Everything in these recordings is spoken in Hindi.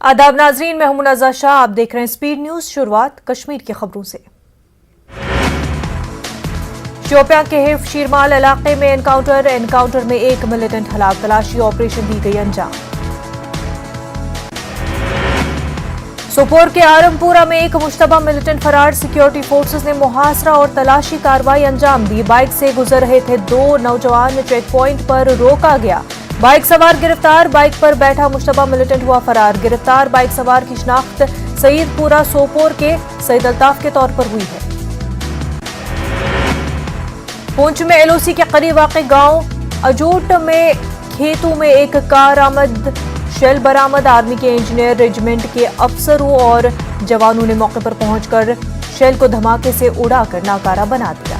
आदाब नाजरीन, मैं हूं मुनाज़ा शाह। आप देख रहे हैं स्पीड न्यूज। शुरुआत कश्मीर की खबरों से। शोपियां के हिफ शीरमाल इलाके में एनकाउंटर में एक मिलिटेंट हलाक, तलाशी ऑपरेशन दी गई अंजाम। सोपोर के आरमपुरा में एक मुश्तबा मिलिटेंट फरार, सिक्योरिटी फोर्सेस ने मुहासरा और तलाशी कार्रवाई अंजाम दी। बाइक से गुजर रहे थे दो नौजवान, चेक पॉइंट पर रोका गया। बाइक सवार गिरफ्तार, बाइक पर बैठा मुश्तबा मिलिटेंट हुआ फरार। गिरफ्तार बाइक सवार की शिनाख्त सईदपुरा सोपोर के सईद अल्ताफ के तौर पर हुई है। पुंछ में एलओसी के करीब वाक़े गांव अजोट में खेतों में एक कार आमद, शेल बरामद। आर्मी के इंजीनियर रेजिमेंट के अफसरों और जवानों ने मौके पर पहुंचकर शेल को धमाके से उड़ाकर नाकारा बना दिया।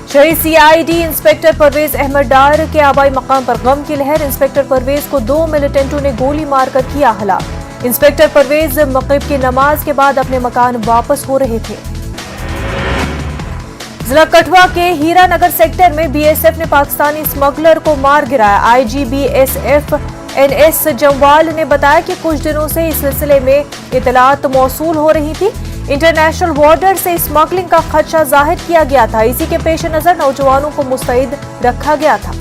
शहीद सीआईडी इंस्पेक्टर परवेज अहमद डार के आबाई मकाम पर गम की लहर। इंस्पेक्टर परवेज को दो मिलिटेंटों ने गोली मारकर किया हलाक। इंस्पेक्टर परवेज मगरिब की नमाज के बाद अपने मकान वापस हो रहे थे। जिला कठुआ के हीरानगर सेक्टर में बीएसएफ ने पाकिस्तानी स्मगलर को मार गिराया। आईजी बीएसएफ एनएस जमवाल ने बताया कि कुछ दिनों से इस सिलसिले में इतलात मौसूल हो रही थी। इंटरनेशनल बॉर्डर से स्मगलिंग का खदशा जाहिर किया गया था। इसी के पेश नजर नौजवानों को मुस्तैद रखा गया था।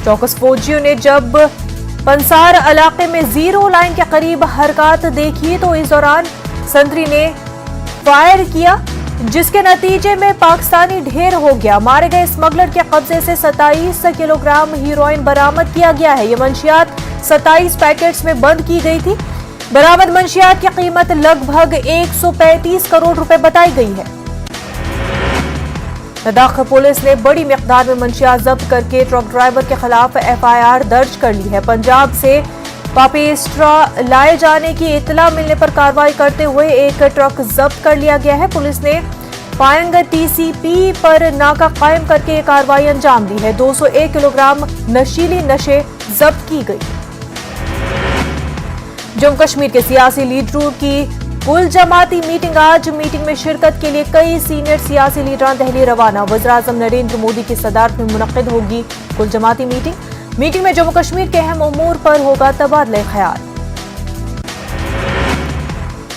चौकस फौजियों ने जब पंसार इलाके में जीरो लाइन के करीब हरकत देखी तो इस दौरान संतरी ने फायर किया, जिसके नतीजे में पाकिस्तानी ढेर हो गया। मारे गए स्मगलर के कब्जे से 27 किलोग्राम हीरोइन बरामद किया गया है। ये मंशियात 27 पैकेट्स में बंद की गई थी। बरामद मंशियात की कीमत लगभग 135 करोड़ रुपए बताई गई है। लद्दाख पुलिस ने बड़ी मिकदार में मंशियात जब्त करके ट्रक ड्राइवर के खिलाफ एफआईआर दर्ज कर ली है। पंजाब से पापेस्ट्रा लाए जाने की इतला मिलने पर कार्रवाई करते हुए एक ट्रक जब्त कर लिया गया है। पुलिस ने पायंग टीसीपी पर नाका कायम करके ये कार्रवाई अंजाम दी है। 201 किलोग्राम नशीली नशे जब्त की गई। जम्मू कश्मीर के सियासी लीडरों की कुल जमाती मीटिंग आज। मीटिंग में शिरकत के लिए कई सीनियर सियासी लीडरान दिल्ली रवाना। वज़ीर-ए-आज़म नरेंद्र मोदी की सदारत में मुनक्किद होगी कुल जमाती मीटिंग में जम्मू कश्मीर के अहम उमूर पर होगा तबादला ख्याल।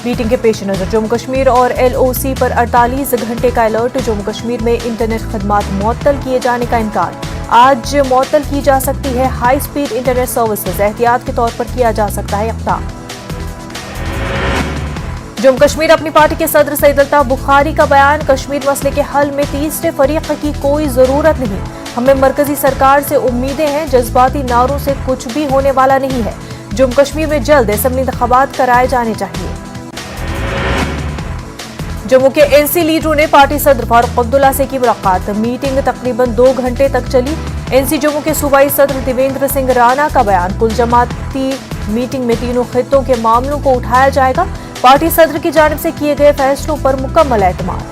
मीटिंग के पेश नजर जम्मू कश्मीर और एलओसी पर 48 घंटे का अलर्ट। जम्मू कश्मीर में इंटरनेट खदमात मुअत्तल किए जाने का इनकार। आज मुअत्तल की जा सकती है हाई स्पीड इंटरनेट सर्विसेज। एहतियात के तौर पर किया जा सकता है इक़दाम। जम्मू कश्मीर अपनी पार्टी के सदर सईद अल्ताफ बुखारी का बयान। कश्मीर मसले के हल में तीसरे फरीक की कोई जरूरत नहीं। हमें मरकजी सरकार से उम्मीदें हैं। जज्बाती नारों से कुछ भी होने वाला नहीं है। जम्मू कश्मीर में जल्द असेंबली इंतखाबात कराए जाने चाहिए। जम्मू के एनसी लीडरों ने पार्टी सदर फारूक अब्दुल्ला से की मुलाकात। मीटिंग तकरीबन 2 घंटे तक चली। एनसी जम्मू के सूबाई सदर देवेंद्र सिंह राणा का बयान। कुल जमाती मीटिंग में तीनों खित्तों के मामलों को उठाया जाएगा। पार्टी सदर की जानिब से किए गए फैसलों पर मुकम्मल एतमाद।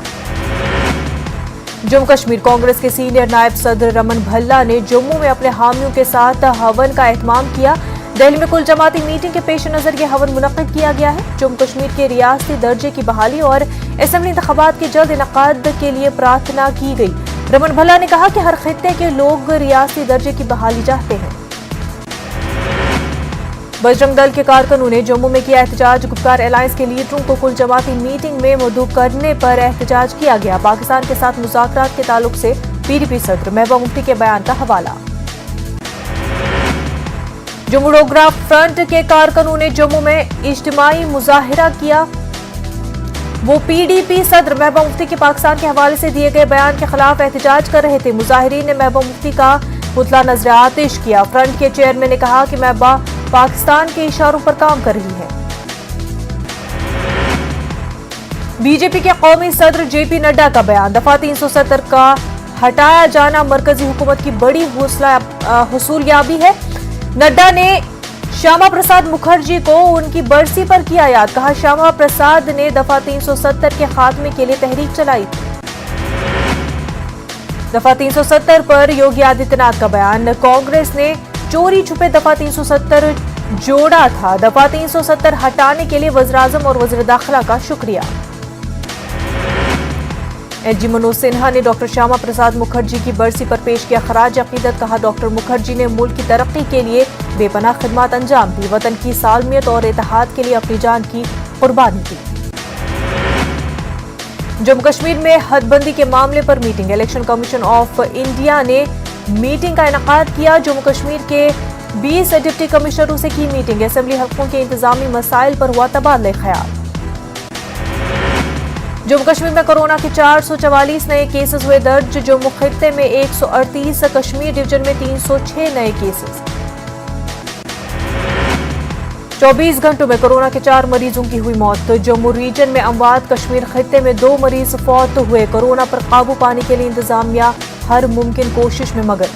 जम्मू कश्मीर कांग्रेस के सीनियर नायब सदर रमन भल्ला ने जम्मू में अपने हामियों के साथ हवन का एहतमाम किया। दिल्ली में कुल जमाती मीटिंग के पेश नजर ये हवन मुनक्किद किया गया है। जम्मू कश्मीर के रियासती दर्जे की बहाली और असेंबली इंतखाबात के जल्द इनकाद के लिए प्रार्थना की गई। रमन भल्ला ने कहा कि हर खित्ते के लोग रियासती दर्जे की बहाली चाहते हैं। बजरंग दल के कारकुनों ने जम्मू में किया एहतजाज। गुफ्तार अलायंस के लीडरों को कुल जमाती मीटिंग में मदऊ करने पर एहतजाज किया गया। पाकिस्तान के साथ मुज़ाकरात के ताल्लुक से पीडीपी सदर महबूबा मुफ्ती के बयान का हवाला। जम्मू डोगरा फ्रंट के कारकुनों ने जम्मू में इज्तिमाई मुजाहिरा किया। वो पीडीपी सदर महबूबा मुफ्ती के पाकिस्तान के हवाले से दिए गए बयान के खिलाफ एहतजाज कर रहे थे। मुजाहिरीन ने महबूबा मुफ्ती का पुतला नजर आतिश किया। फ्रंट के चेयरमैन ने कहा कि महबूबा पाकिस्तान के इशारों पर काम कर रही है। बीजेपी के कौमी सदर जेपी नड्डा का बयान। दफा 370 का हटाया जाना मरकजी हुकूमत की बड़ी हुसूलियाबी है। नड्डा ने श्यामा प्रसाद मुखर्जी को उनकी बरसी पर किया याद। कहा श्यामा प्रसाद ने दफा 370 के खात्मे के लिए तहरीक चलाई थी। दफा 370 पर योगी आदित्यनाथ का बयान। कांग्रेस ने चोरी छुपे दफा 370 जोड़ा था। दफा 370 हटाने के लिए वज़ीर-ए-आज़म और वज़ीर दाखिला का शुक्रिया। एलजी मनोज सिन्हा ने डॉक्टर श्यामा प्रसाद मुखर्जी की बरसी पर पेश किया खराज अकीदत। कहा, डॉक्टर मुखर्जी ने मुल्क की तरक्की के लिए बेपनाह खिदमत अंजाम दी, वतन की सालमियत और इत्तेहाद के लिए अपनी जान की कुर्बानी दी। जम्मू कश्मीर में हदबंदी के मामले पर meeting. Election commission of India ने मीटिंग का इनेकाद किया। जम्मू कश्मीर के 20 डिप्टी कमिश्नरों से की मीटिंग। असेंबली हल्कों के इंतजामी मसाइल पर हुआ तबादला ख्याल। जम्मू कश्मीर में कोरोना के 444 नए केसेस हुए दर्ज। जम्मू खित्ते में 138, कश्मीर डिवीजन में 306 नए केसेस। 24 घंटों में कोरोना के 4 मरीजों की हुई मौत। जम्मू रीजन में अमवात। कश्मीर खित्ते में 2 मरीज फौत हुए। कोरोना पर काबू पाने के लिए इंतजामिया हर मुमकिन कोशिश में मगन।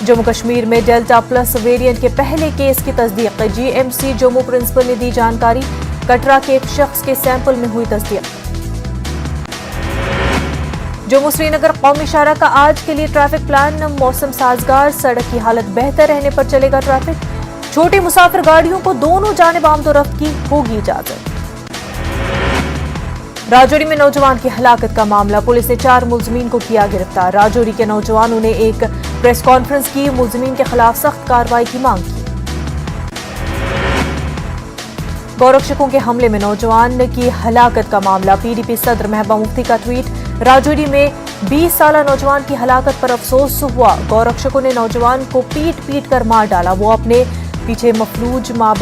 जम्मू कश्मीर में डेल्टा प्लस वेरिएंट के पहले केस की तस्दीक। जीएमसी जम्मू प्रिंसिपल ने दी जानकारी। कटरा के एक शख्स के सैंपल में हुई तस्दीक। जम्मू श्रीनगर कौमी शाहराह का आज के लिए ट्रैफिक प्लान। मौसम साजगार, सड़क की हालत बेहतर रहने पर चलेगा ट्रैफिक। छोटी मुसाफिर गाड़ियों को दोनों जानिब आमदोरफ्त की होगी इजाजत। राजौरी में नौजवान की हलाकत का मामला। पुलिस ने 4 मुलजमीन को किया गिरफ्तार। राजौरी के नौजवानों ने एक प्रेस कॉन्फ्रेंस की। मुलजमीन के खिलाफ सख्त कार्रवाई की मांग की। गौरक्षकों के हमले में नौजवान की हलाकत का मामला। पीडीपी सदर महबूबा मुफ्ती का ट्वीट। राजौरी में 20 साल नौजवान की हलाकत पर अफसोस हुआ। गौरक्षकों ने नौजवान को पीट पीट कर मार डाला। वो अपने पीछे मफलूज माँ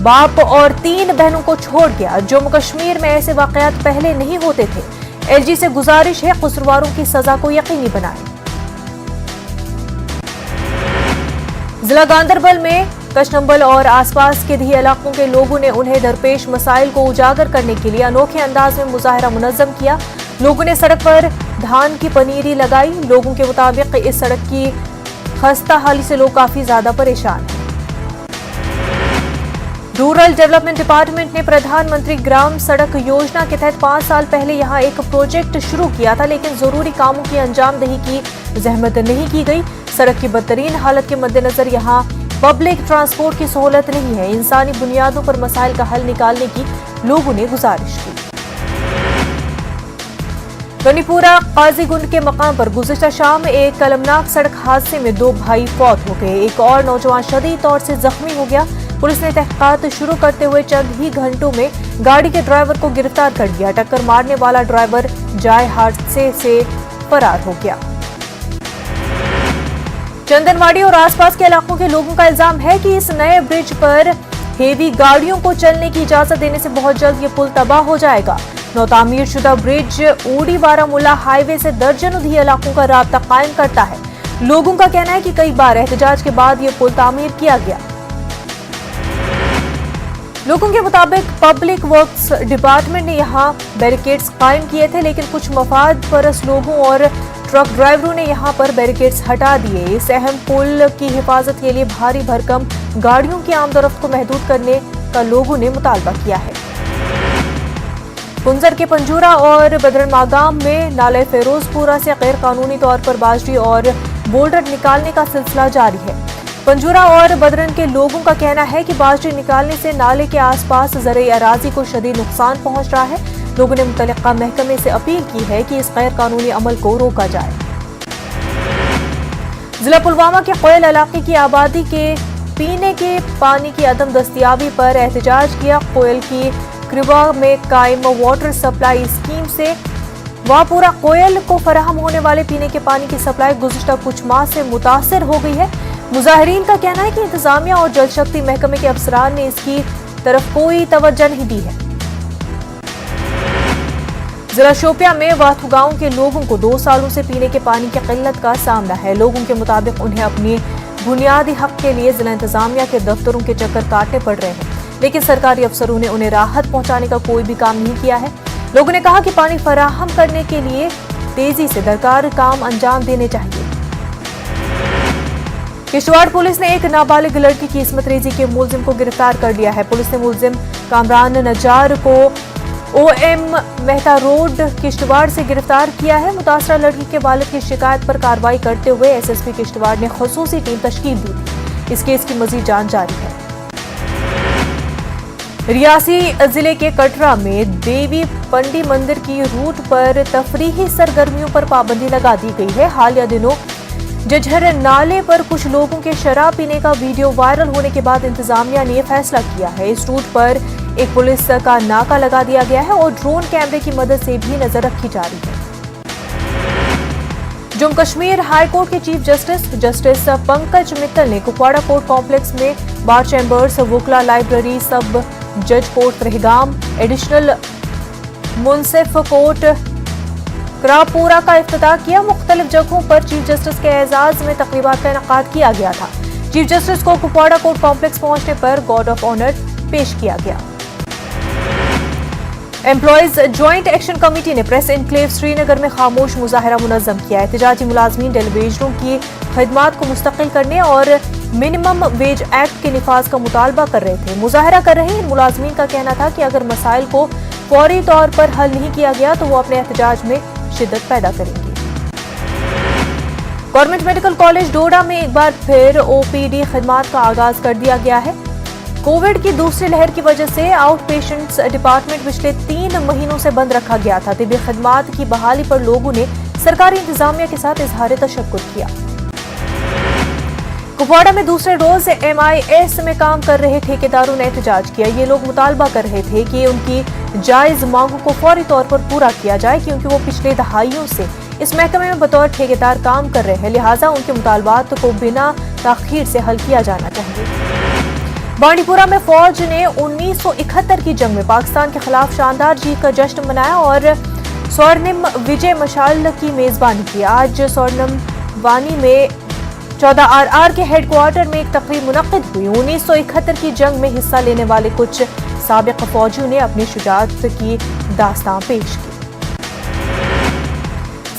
बाप और 3 बहनों को छोड़ गया। जम्मू कश्मीर में ऐसे वाकयात पहले नहीं होते थे। एलजी से गुजारिश है कसूरवारों की सजा को यकीनी बनाएं। जिला गांधरबल में कशनंबल और आसपास के दी इलाकों के लोगों ने उन्हें दरपेश मसाइल को उजागर करने के लिए अनोखे अंदाज में मुजाहरा मुनज़्ज़म किया। लोगों ने सड़क पर धान की पनीरी लगाई। लोगों के मुताबिक इस सड़क की खस्ता हाली से लोग काफी ज्यादा परेशान हैं। रूरल डेवलपमेंट डिपार्टमेंट ने प्रधानमंत्री ग्राम सड़क योजना के तहत 5 साल पहले यहां एक प्रोजेक्ट शुरू किया था, लेकिन जरूरी कामों की अंजामदही की जहमत नहीं की गई। सड़क की बदतरीन हालत के मद्देनजर यहां पब्लिक ट्रांसपोर्ट की सहूलत नहीं है। इंसानी बुनियादों पर मसाइल का हल निकालने की लोगों ने गुजारिश की। गनीपुरा काजीगुंड के मकाम पर गुज़िश्ता शाम एक अलमनाक सड़क हादसे में 2 भाई फौत हो गए। एक और नौजवान शदीद तौर से जख्मी हो गया। पुलिस ने तहकीकात शुरू करते हुए चंद ही घंटों में गाड़ी के ड्राइवर को गिरफ्तार कर लिया। टक्कर मारने वाला ड्राइवर जाए हादसे से फरार हो गया। चंदनवाड़ी और आसपास के इलाकों के लोगों का इल्जाम है कि इस नए ब्रिज पर हेवी गाड़ियों को चलने की इजाजत देने से बहुत जल्द ये पुल तबाह हो जाएगा। नौतामीर शुदा ब्रिज ऊड़ी बारामूला हाईवे से दर्जनों दी इलाकों का राब्ता कायम करता है। लोगों का कहना है कि कई बार एहतजाज के बाद ये पुल तामीर किया गया। लोगों के मुताबिक पब्लिक वर्क्स डिपार्टमेंट ने यहाँ बैरिकेड्स कायम किए थे, लेकिन कुछ मफाद परस्त लोगों और ट्रक ड्राइवरों ने यहाँ पर बैरिकेड्स हटा दिए। इस अहम पुल की हिफाजत के लिए भारी भरकम गाड़ियों की आमदोरफ्त को महदूद करने का लोगों ने मुतालबा किया है। कुंजर के पंजूरा और बदरन मागाम में नाले फिरोजपुरा से गैर कानूनी तौर पर बाजरी और बोल्डर निकालने का सिलसिला जारी है। पंजूरा और बदरन के लोगों का कहना है कि बाजरी निकालने से नाले के आसपास ज़रई अराजी को शदीद नुकसान पहुंच रहा है। लोगों ने मुतल्लिका महकमे से अपील की है कि इस गैर कानूनी अमल को रोका जाए। जिला पुलवामा के कोयल इलाके की आबादी के पीने के पानी की अदम दस्तियाबी पर एहतजाज किया। कोयल की क्रिबा में कायम वाटर सप्लाई स्कीम से वापुरा कोयल को फराहम होने वाले पीने के पानी की सप्लाई गुज़िश्ता कुछ माह से मुतासर हो गई है। मुजाहिरीन का कहना है कि इंतजामिया और जल शक्ति महकमे के अफसरान ने इसकी तरफ कोई तवज्जो नहीं दी है। जिला शोपिया में वाथू गांव के लोगों को 2 सालों से पीने के पानी की किल्लत का सामना है। लोगों के मुताबिक उन्हें अपनी बुनियादी हक के लिए जिला इंतजामिया के दफ्तरों के चक्कर काटने पड़ रहे हैं, लेकिन सरकारी अफसरों ने उन्हें राहत पहुंचाने का कोई भी काम नहीं किया है। लोगों ने कहा कि पानी फराहम करने के लिए तेजी से दरकार काम अंजाम देने चाहिए। किश्तवाड़ पुलिस ने एक नाबालिग लड़की की इस्मत रेजी के मुलजिम को गिरफ्तार कर लिया है। पुलिस ने मुलजिम कामरान नजार को OM मेहता रोड किश्तवाड़ से गिरफ्तार किया है। मुतासरा लड़की के वालिद की शिकायत पर कार्रवाई करते हुए SSP किश्तवाड़ ने खुसूसी टीम तश्कील दी थी। इस केस की मजीद जांच जारी है। रियासी जिले के कटरा में देवी पंडी मंदिर की रूट पर तफरीही सरगर्मियों पर पाबंदी लगा दी गई है। हालिया दिनों जझर नाले पर कुछ लोगों के शराब पीने का वीडियो वायरल होने के बाद इंतजामिया ने फैसला किया है। इस रूट पर एक पुलिस का नाका लगा दिया गया है और ड्रोन कैमरे की मदद से भी नजर रखी जा रही है। जम्मू कश्मीर हाईकोर्ट के चीफ जस्टिस पंकज मित्तल ने कुपवाड़ा कोर्ट कॉम्प्लेक्स में बार चैम्बर्स, वोकला लाइब्रेरी, सब जज कोर्ट त्रिहगाम, एडिशनल मुंसिफ कोर्ट क्रापूरा का इफ्तिताह किया। मुख्तलिफ जगहों पर चीफ जस्टिस के एजाज में तकरीबात का इनेकाद किया गया था। चीफ जस्टिस को कुपवाड़ा कोर्ट कॉम्प्लेक्स पहुंचने पर गार्ड ऑफ ऑनर पेश किया गया। एम्प्लॉयज ज्वाइंट एक्शन कमेटी ने प्रेस इनक्लेव श्रीनगर में खामोश मुजाहरा मुनज़्ज़म किया। एहतजाजी मुलाजमीन टेलीविजनों की खदमात को मुस्तकिल करने और मिनिमम वेज एक्ट के निफाज का मुतालबा कर रहे थे। मुजाहरा कर रहे इन मुलाजमीन का कहना था कि अगर मसाइल को फौरी तौर पर हल नहीं किया गया तो वो अपने एहतजाज में शिद्दत पैदा करेंगे। गवर्नमेंट मेडिकल कॉलेज डोडा में एक बार फिर ओपीडी खदमात का आगाज कर दिया गया है। कोविड की दूसरी लहर की वजह से आउट पेशेंट्स डिपार्टमेंट पिछले 3 महीनों से बंद रखा गया था। तिब्बी खदमात की बहाली पर लोगों ने सरकारी इंतजामिया के साथ इजहार तशक्कुर किया। कुपवाड़ा में दूसरे रोज MIS में काम कर रहे ठेकेदारों ने एहतजाज किया। ये लोग मुतालबा कर रहे थे कि उनकी जायज मांगों को फौरी तौर पर पूरा किया जाए, क्योंकि वो पिछले दहाइयों से इस महकमे में बतौर ठेकेदार काम कर रहे हैं। लिहाजा उनके मुतालबात को बिना ताखीर से हल किया जाना चाहिए। बांडीपुरा में फौज ने 1971 की जंग में पाकिस्तान के खिलाफ शानदार जीत का जश्न मनाया और स्वर्णिम विजय मशाल की मेजबानी की। आज स्वर्णिम वानी में 14 RR के हेडक्वार्टर में एक तकरीब मुनक्किद हुई। 1971 की जंग में हिस्सा लेने वाले कुछ साबिक फौजियों ने अपनी शुजाअत की दास्तां पेश की।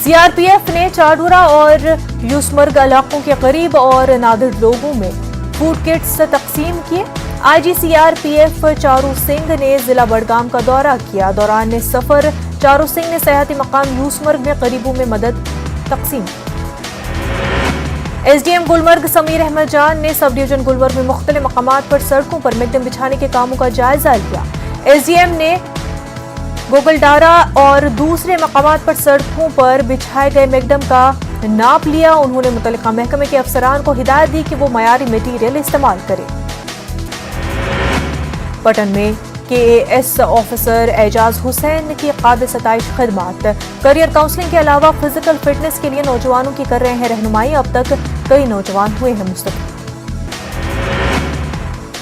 CRPF ने चाडूरा और यूसमर्ग इलाकों के गरीब और नादिर लोगों में फूड किट्स तकसीम किए। IG CRPF चारू सिंह ने जिला बड़गाम का दौरा किया। दौरान सफर चारू सिंह ने सयाहती मकाम यूसमर्ग में गरीबों में मदद तकसीम की। SDM गुलमर्ग समीर अहमद जान ने सब डिवीजन गुलमर्ग में मुख्तलिफ मकामात पर सड़कों पर मैगडम बिछाने के कामों का जायजा लिया। SDM ने गोगलडारा और दूसरे मकामात पर सड़कों पर बिछाए गए मैगडम का नाप लिया। उन्होंने मुतल्लिका महकमे के अफसरान को हिदायत दी कि वो मयारी मटीरियल इस्तेमाल करें। पटन में KAS ऑफिसर एजाज हुसैन की काबिल सताइश खदमात। करियर काउंसलिंग के अलावा फिजिकल फिटनेस के लिए नौजवानों की कर रहे हैं रहनुमाई। अब तक कई नौजवान हुए हैं मुस्तफीद।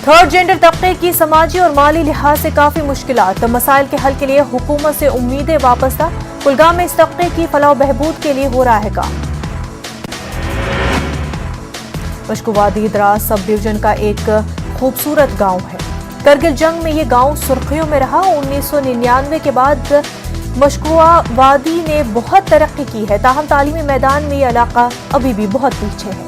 थर्ड जेंडर तबके की समाजी और माली लिहाज से काफी मुश्किलात। मसाइल के हल के लिए हुकूमत से उम्मीदें वापस्ता। कुलगाम में इस तबके की फलाह बहबूद के लिए हो रहा है काम। मशकुवादी द्रास सब डिवीजन का एक खूबसूरत गांव है। करगिल जंग में ये गांव सुर्खियों में रहा। 1999 के बाद मशकुआ वादी ने बहुत तरक्की की है, ताहम तालीमी मैदान में ये इलाका अभी भी बहुत पीछे है।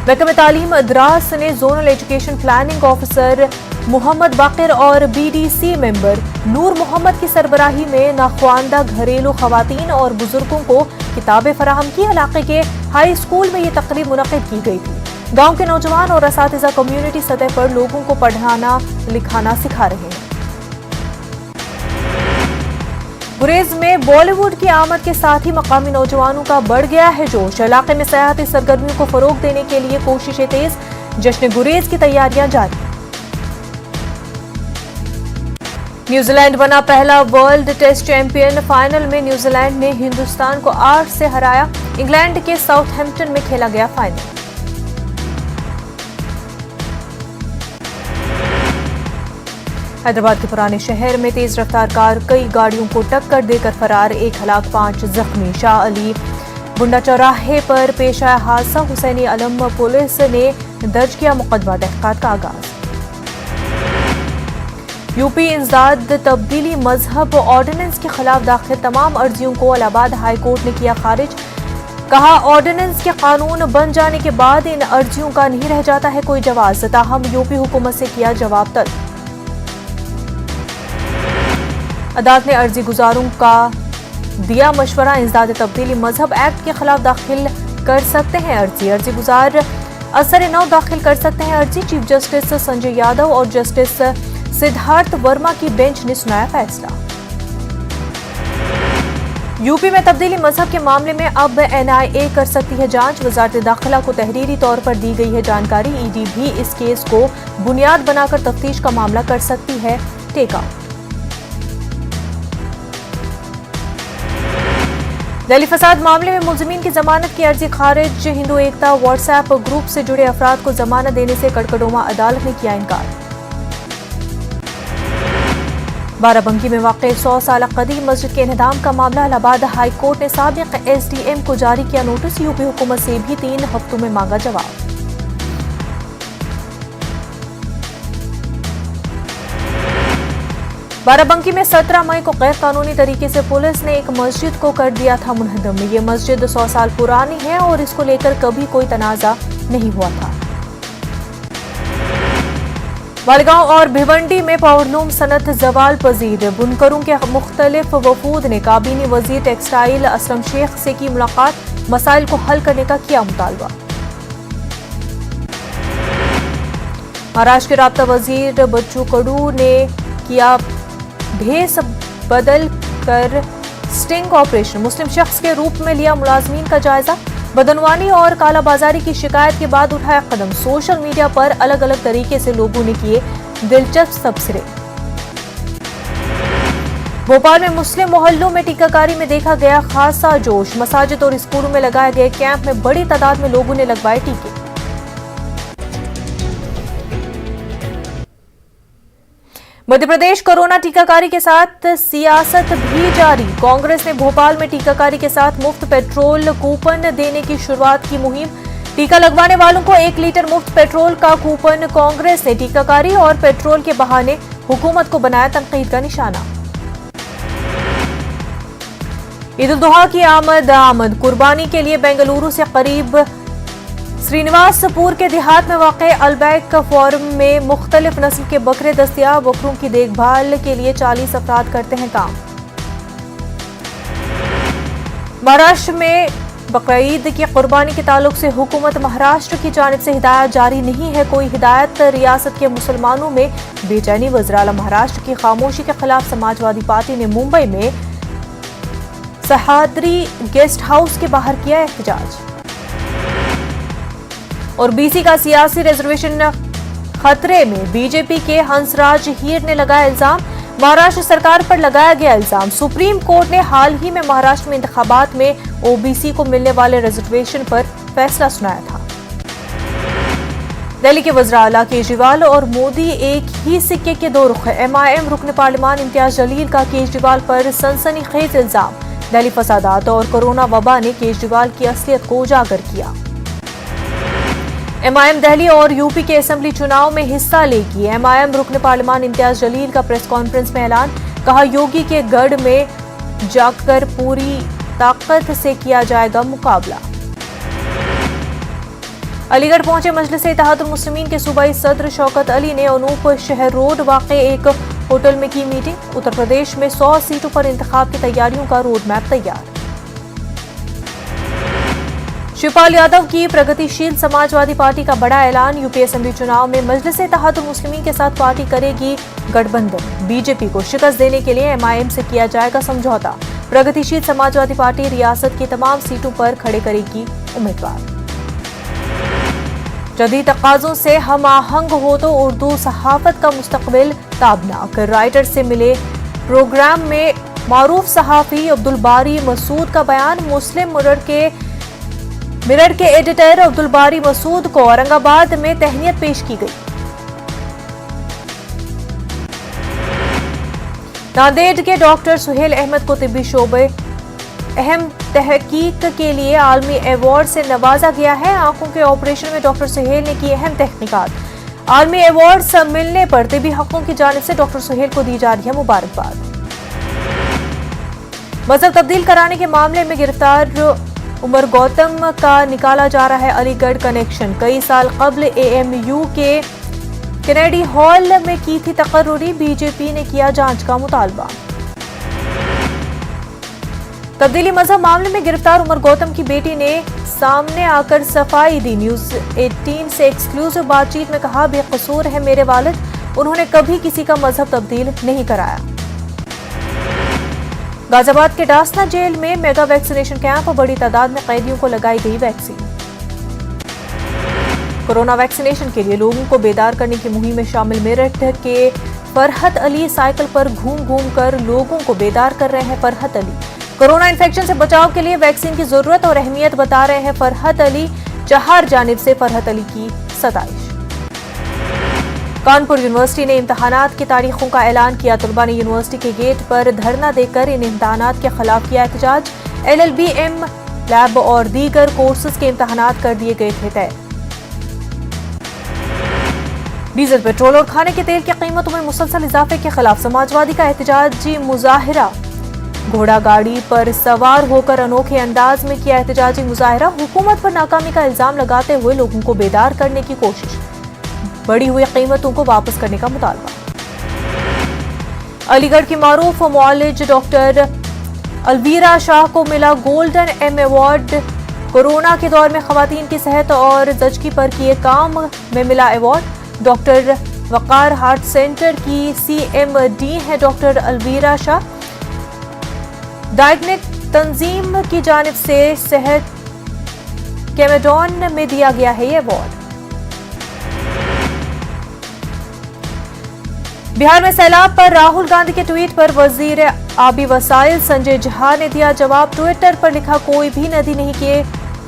महकमे तालीम द्रास ने zonal education planning officer Mohammad Baqir और BDC मेंबर नूर मोहम्मद की सरबराही में नाख्वानदा घरेलू खवातीन और बुजुर्गों को किताबें फराहम की। इलाके के हाई स्कूल में ये तकरीब मुनक्किद की गई थी। गांव के नौजवान और असातिज़ा कम्युनिटी सतह पर लोगों को पढ़ाना लिखाना सिखा रहे हैं। गुरेज में बॉलीवुड की आमद के साथ ही मकामी नौजवानों का बढ़ गया है जोश। इलाके में सयाहती सरगर्मियों को फरोग देने के लिए कोशिशें तेज। जश्न गुरेज की तैयारियां जारी। न्यूजीलैंड बना पहला वर्ल्ड टेस्ट चैंपियन। फाइनल में न्यूजीलैंड ने हिंदुस्तान को 8 से हराया। इंग्लैंड के साउथहैम्पटन में खेला गया फाइनल। हैदराबाद के पुराने शहर में तेज रफ्तार कार कई गाड़ियों को टक्कर देकर फरार। 1 हलाक 5 जख्मी। शाह अली बुंडा चौराहे पर पेश आया हादसा। हुसैनी आलम पुलिस ने दर्ज किया मुकदमा। तहकीकात का आगाज। यूपी इंसदाद तब्दीली मजहब ऑर्डिनेंस के खिलाफ दाखिल तमाम अर्जियों को इलाहाबाद हाई कोर्ट ने किया खारिज। कहा ऑर्डिनेंस के कानून बन जाने के बाद इन अर्जियों का नहीं रह जाता है कोई जवाब। ताहम यूपी हुकूमत से किया जवाब तलब। अदालत ने अर्जी गुजारों का दिया मशवरा। इंसदाद तब्दीली मजहब एक्ट के खिलाफ दाखिल कर सकते हैं अर्जी। अर्जी गुजार असर नौ दाखिल कर सकते हैं अर्जी। चीफ जस्टिस संजय यादव और जस्टिस सिद्धार्थ वर्मा की बेंच ने सुनाया फैसला। यूपी में तब्दीली मजहब के मामले में अब एनआईए कर सकती है जांच। वजारत दाखिला को तहरीरी तौर पर दी गई है जानकारी। ईडी भी इस केस को बुनियाद बनाकर तफ्तीश का मामला कर सकती है टेक आउट। दिल्ली फसाद मामले में मुलजिमीन की जमानत की अर्जी खारिज। हिंदू एकता व्हाट्सएप ग्रुप से जुड़े अफराद को जमानत देने से कड़कड़ोमा अदालत ने किया इनकार। बाराबंकी में वाक़ई 100 साल कदीम मस्जिद के इन्हदाम का मामला। इलाहाबाद हाई कोर्ट ने साबिक एसडीएम को जारी किया नोटिस। यूपी हुकूमत से भी 3 हफ्तों में मांगा जवाब। बाराबंकी में 17 मई को गैर कानूनी तरीके से पुलिस ने एक मस्जिद को कर दिया था मुनहदम। ये मस्जिद 100 साल पुरानी है और इसको लेकर कभी कोई तनाजा नहीं हुआ था। वालगांव और भिवंडी में पावरलूम सनत जवाल पजीर। बुनकरों के मुख्तलिफ वफूद ने काबीनी वजीर टेक्सटाइल असलम शेख से की मुलाकात। मसाइल को हल करने का किया मुतालबा। महाराष्ट्र के राब्ता वजीर बच्चू कडू ने किया भेस बदल कर स्टिंग ऑपरेशन। मुस्लिम शख्स के रूप में लिया मुलाजमीन का जायजा। बदनवानी और कालाबाजारी की शिकायत के बाद उठाया कदम। सोशल मीडिया पर अलग अलग तरीके से लोगों ने किए दिलचस्प तबसरे। भोपाल में मुस्लिम मोहल्लों में टीकाकारी में देखा गया खासा जोश। मसाजिद और स्कूलों में लगाए गए कैंप में बड़ी तादाद में लोगों ने लगवाए टीके। मध्य प्रदेश कोरोना टीकाकारी के साथ सियासत भी जारी। कांग्रेस ने भोपाल में टीकाकारी के साथ मुफ्त पेट्रोल कूपन देने की शुरुआत की मुहिम। टीका लगवाने वालों को 1 लीटर मुफ्त पेट्रोल का कूपन। कांग्रेस ने टीकाकारी और पेट्रोल के बहाने हुकूमत को बनाया तनकीद का निशाना। ईद उल जुहा की आमद कुर्बानी के लिए बेंगलुरु से करीब श्रीनिवासपुर के देहात में वाक़ अलबैक फार्म में मुख्तलिफ नस्ल के बकरे दस्तयाब। बकरों की देखभाल के लिए 40 अफराद करते हैं काम। महाराष्ट्र में बकरीद की कुर्बानी के ताल्लुक से हुकूमत महाराष्ट्र की जानिब से हिदायत जारी नहीं है। कोई हिदायत। रियासत के मुसलमानों में बेचैनी। वज़ीर आला महाराष्ट्र की खामोशी के खिलाफ समाजवादी पार्टी ने मुंबई में सह्याद्री गेस्ट हाउस के बाहर किया एहतजाज। और बीसी का सियासी रिजर्वेशन खतरे में। बीजेपी के हंसराज हीर ने लगाया इल्जाम। महाराष्ट्र सरकार पर लगाया गया इल्जाम। सुप्रीम कोर्ट ने हाल ही में महाराष्ट्र में इंतखाबात में ओबीसी को मिलने वाले रिजर्वेशन पर फैसला सुनाया था। दिल्ली के वज़ीर आला केजरीवाल और मोदी एक ही सिक्के के दो रुख। एमआईएम रुकन पार्लियामान इम्तियाज जलील का केजरीवाल पर सनसनीखेज इल्जाम। दिल्ली फसादात और कोरोना वबा ने केजरीवाल की असलियत को उजागर किया। एमआईएम दिल्ली और यूपी के असेंबली चुनाव में हिस्सा लेगी। एमआईएम रुकन पार्लियामान इम्तियाज जलील का प्रेस कॉन्फ्रेंस में ऐलान। कहा, योगी के गढ़ में जाकर पूरी ताकत से किया जाएगा मुकाबला। अलीगढ़ पहुंचे मजलिस इत्तेहादुल मुस्लिमीन के सूबाई सदर शौकत अली ने अनूप शहर रोड वाक़े एक होटल में की मीटिंग। उत्तर प्रदेश में 100 सीटों पर इंतखाब की तैयारियों का रोड मैप तैयार। शिवपाल यादव की प्रगतिशील समाजवादी पार्टी का बड़ा ऐलान। यूपी असेंबली चुनाव में मजलिस इत्तेहादुल मुस्लिमीन के साथ पार्टी करेगी गठबंधन। बीजेपी को शिकस्त देने के लिए एमआईएम से किया जाएगा समझौता। प्रगतिशील समाजवादी पार्टी रियासत की तमाम सीटों पर खड़े करेगी उम्मीदवार। जदीद तकाज़ों से हम आहंग हो तो उर्दू सहाफत का मुस्तकबिल ताबनाक। राइटर से मिले प्रोग्राम में मारूफ सहाफ़ी अब्दुल बारी मसूद का बयान। मुस्लिम मिरर के एडिटर अब्दुल बारी मसूद को औरंगाबाद में तहनीत पेश की गई। नांदेड़ के डॉक्टर सुहेल अहमद को तिब्बी शोबे अहम तहकीक के लिए आलमी अवार्ड से नवाजा गया है। आंखों के ऑपरेशन में डॉक्टर सुहेल ने की अहम तहकीकात। आलमी अवार्ड मिलने पर तिब्बी हकों की जानिब से डॉक्टर सुहेल को दी जा रही है मुबारकबाद। मजहब तब्दील कराने के मामले में गिरफ्तार उमर गौतम का निकाला जा रहा है अलीगढ़ कनेक्शन। कई साल कबल एएमयू के कैनेडी हॉल में की थी तकर्रुरी। बीजेपी ने किया जांच का मुतालबा। तब्दीली मजहब मामले में गिरफ्तार उमर गौतम की बेटी ने सामने आकर सफाई दी। न्यूज 18 से एक्सक्लूसिव बातचीत में कहा, बेकसूर है मेरे वालिद, उन्होंने कभी किसी का मजहब तब्दील नहीं कराया। गाजियाबाद के डासना जेल में मेगा वैक्सीनेशन कैंप, बड़ी तादाद में कैदियों को लगाई गई वैक्सीन। कोरोना वैक्सीनेशन के लिए लोगों को बेदार करने की मुहिम में शामिल मेरठ के फरहत अली साइकिल पर घूम घूम कर लोगों को बेदार कर रहे हैं। फरहत अली कोरोना इन्फेक्शन से बचाव के लिए वैक्सीन की जरूरत और अहमियत बता रहे हैं। फरहत अली चार जानिब से फरहत अली की सताइश। कानपुर यूनिवर्सिटी ने इम्तहानात की तारीखों का ऐलान किया। तलबा ने यूनिवर्सिटी के गेट पर धरना देकर इन इम्तहानात के खिलाफ किया एहतजाज। LLB, M लैब और दीगर कोर्सेज के इम्तहानात कर दिए गए थे तय। डीजल, पेट्रोल और खाने के तेल की कीमतों में मुसलसल इजाफे के खिलाफ समाजवादी का एहतजाजी मुजाहिरा। घोड़ा गाड़ी पर सवार होकर अनोखे अंदाज में किया एहतजाजी मुजाहिरा। हुकूमत पर नाकामी का इल्जाम लगाते हुए लोगों को बेदार करने की कोशिश। बढ़ी हुई कीमतों को वापस करने का मुतालबा। अलीगढ़ की मारूफ मुआलिज डॉक्टर अलवीरा शाह को मिला गोल्डन M अवार्ड। कोरोना के दौर में खवातीन की सेहत और जचगी पर किए काम में मिला अवार्ड। डॉक्टर वकार हार्ट सेंटर की CMD है डॉक्टर अलवीरा शाह। डायग्निक तंजीम की जानिब से सेहत कैमेडॉन में दिया गया है ये अवार्ड। बिहार में सैलाब पर राहुल गांधी के ट्वीट पर वजीर आबी वसाइल संजय झा ने दिया जवाब। ट्विटर पर लिखा, कोई भी नदी नहीं के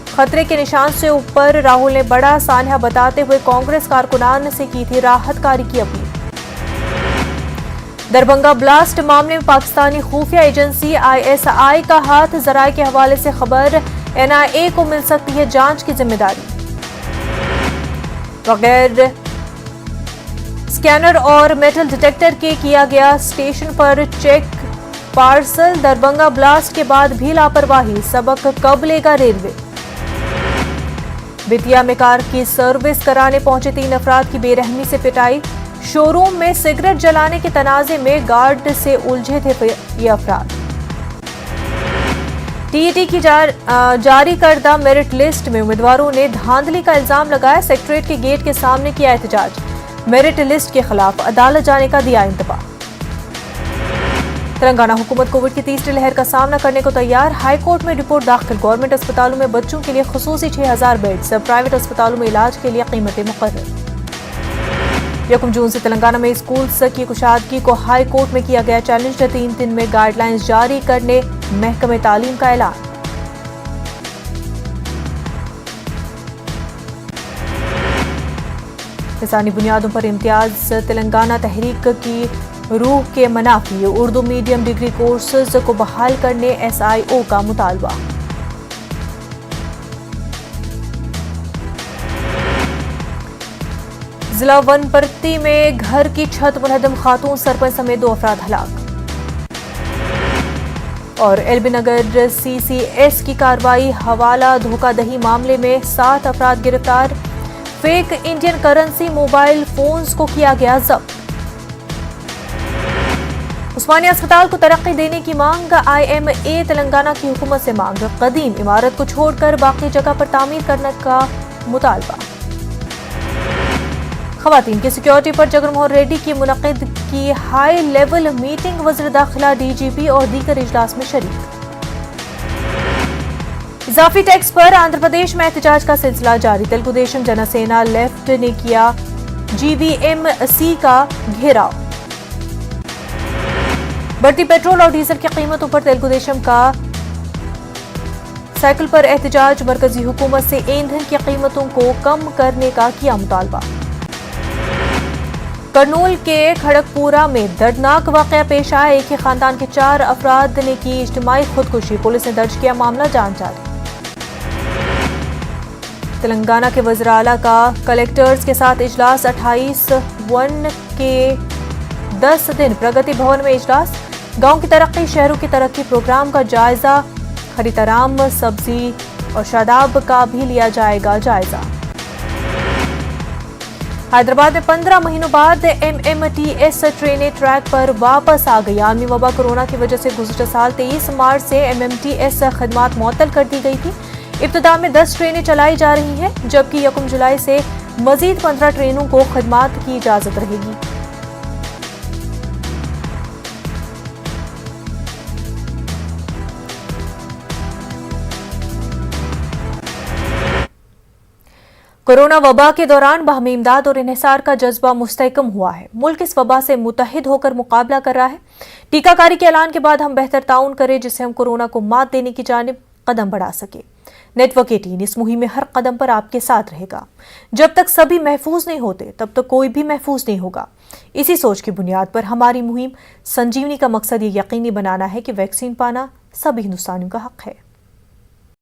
खतरे के निशान से ऊपर। राहुल ने बड़ा सान्हा बताते हुए कांग्रेस कारकुनान से की थी राहतकारी की अपील। दरभंगा ब्लास्ट मामले में पाकिस्तानी खुफिया एजेंसी ISI का हाथ। जराये के हवाले से खबर, NIA को मिल सकती है जांच की जिम्मेदारी। बगैर स्कैनर और मेटल डिटेक्टर के किया गया स्टेशन पर चेक पार्सल। दरभंगा ब्लास्ट के बाद भी लापरवाही, सबक कब लेगा रेलवे। बेतिया में कार की सर्विस कराने पहुंचे 3 अफराद की बेरहमी से पिटाई। शोरूम में सिगरेट जलाने के तनाजे में गार्ड से उलझे थे ये अफराद। TET की जारी करदा मेरिट लिस्ट में उम्मीदवारों ने धांधली का इल्जाम लगाया। सेक्रेटरीट के गेट के सामने किया एहतजाज। मेरिट लिस्ट के खिलाफ अदालत जाने का दिया इंतबा। तेलंगाना हुकूमत कोविड की तीसरी लहर का सामना करने को तैयार। हाईकोर्ट में रिपोर्ट दाखिल। गवर्नमेंट अस्पतालों में बच्चों के लिए खुसूसी 6000 बेड्स, प्राइवेट अस्पतालों में इलाज के लिए कीमतें मुकर्रर। 1 जून से तेलंगाना में स्कूल्स की कुशादगी को हाई कोर्ट में किया गया चैलेंज। 3 दिन में गाइडलाइंस जारी करने महकमे तालीम का ऐलान। इंसानी बुनियादों पर इम्तियाज तेलंगाना तहरीक की रूह के मनाफी। उर्दू मीडियम डिग्री कोर्सेज को बहाल करने SIO का मुतालबा। जिला वनपर्ती में घर की छत मुनहदम, खातून सरपंच समेत 2 अफराद हलाक। और LB नगर CCS की कार्रवाई। हवाला धोखाधड़ी मामले में 7 अफराद गिरफ्तार। Fake Indian currency mobile phones को किया गया जब्त। उस्मानिया अस्पताल को तरक्की देने की मांग। IMA तेलंगाना की हुकूमत से मांग। कदीम इमारत को छोड़कर बाकी जगह पर तामीर करने का मुतालबा। खवातीन की सिक्योरिटी पर जगनमोहन रेड्डी की मुनक़िद की हाई लेवल मीटिंग। वज़ीर दाखिला, DGP और दीगर इजलास में शरीक। इजाफी टैक्स पर आंध्र प्रदेश में एहतजाज का सिलसिला जारी। तेलुगु देशम जनसेना लेफ्ट ने किया GVMC का घेराव। बढ़ती पेट्रोल और डीजल की कीमतों पर तेलुगु देशम का साइकिल पर एहतजाज। मरकजी हुकूमत से ईंधन की कीमतों को कम करने का किया मुतालबा। करनूल के खड़गपुरा में दर्दनाक वाकया पेश आया। एक ही खानदान के 4 अफराद ने की इज्तिमाई खुदकुशी। पुलिस ने दर्ज किया मामला, जांच जारी। तेलंगाना के वज़ीर आला का कलेक्टर्स के साथ इजलास। 28 के 10 दिन प्रगति भवन में इजलास। गांव की तरक्की, शहरों की तरक्की प्रोग्राम का जायजा। खरीदाराम, सब्जी और शादाब का भी लिया जाएगा जायजा। हैदराबाद में 15 महीनों बाद MMTS ट्रेनें ट्रैक पर वापस आ गई। आलमी वबा कोरोना की वजह से गुज़श्ता साल 23 मार्च से MMTS खदमात मुअत्तल कर दी गई थी। इब्तिदा में 10 ट्रेनें चलाई जा रही हैं, जबकि 1 जुलाई से मजीद 15 ट्रेनों को खदमात की इजाजत रहेगी। कोरोना वबा के दौरान बाहमी इमदाद और इन्हिसार का जज्बा मुस्तहकम हुआ है। मुल्क इस वबा से मुत्तहिद होकर मुकाबला कर रहा है। टीकाकारी के ऐलान के बाद हम बेहतर ताउन करें, जिससे हम कोरोना को मात देने की जानिब कदम बढ़ा सके। नेटवर्क 18 इस मुहिम में हर कदम पर आपके साथ रहेगा। जब तक सभी महफूज नहीं होते, तब तक कोई भी महफूज नहीं होगा। इसी सोच की बुनियाद पर हमारी मुहिम संजीवनी का मकसद ये यकीनी बनाना है कि वैक्सीन पाना सभी हिंदुस्तानियों का हक है।